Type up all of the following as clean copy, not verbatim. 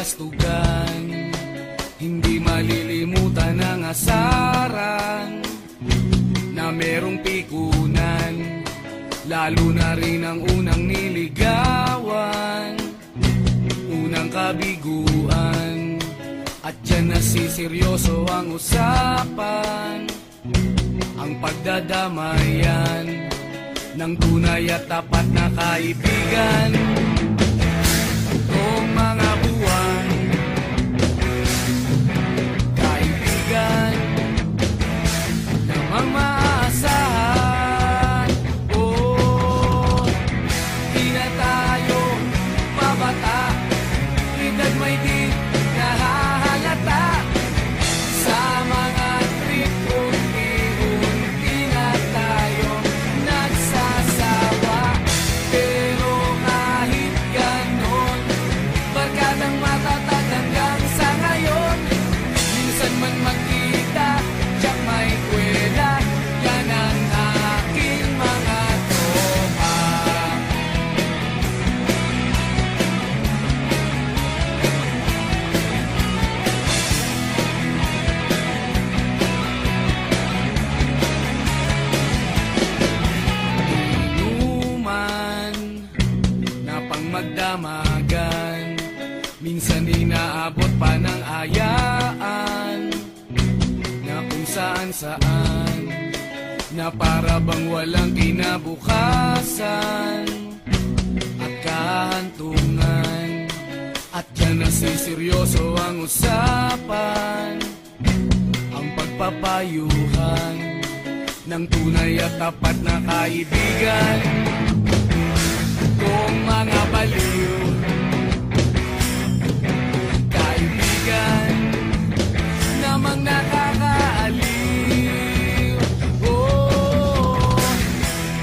kastugan, hindi malilimutan ang asaran na merong pikunan, lalo na rin ang unang niligawan, unang kabiguan. At dyan nasiseryoso ang usapan, ang pagdadamayan ng tunay at tapat na kaibigan. Kung mga buwan, kaibigan namang maaasahan. Oh, di na tayo mabata, edad may di nahahalata. Sa mga trip, unti-unti na tayo nagsasawa. Pero kahit ganon, barkadang matatag hanggang sa ngayon. Minsan man magkita, tiyak may kwela, yan ang aking mga tropa. Inuman na pang magdamagan, minsan inaabot pa ng ayaan, na kung saan-saan, na para bang walang kinabukasan at kahantungan. At dyan nasiseryoso ang usapan, ang pagpapayuhan ng tunay at tapat na kaibigan. Kung mga baliw, kaibigan namang nakakaaliw. Oh,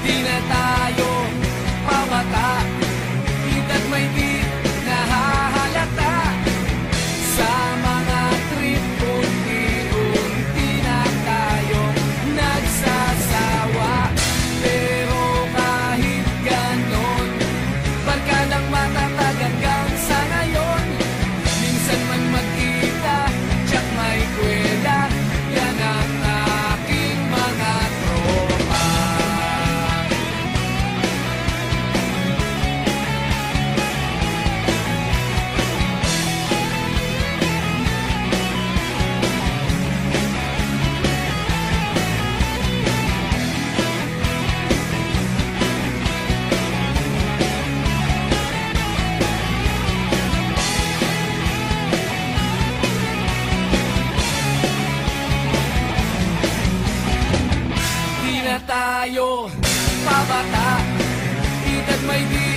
di na tayo pabata, edad may di nahahalata. Sa mga trip, unti-unti na tayo nagsasawa. Pero kahit ganon, barkadang matatag hanggang sa ngayon. Minsan man magkita, tiyak may kwela, yan ang aking mga tropa. Di na tayo pabata, edad may di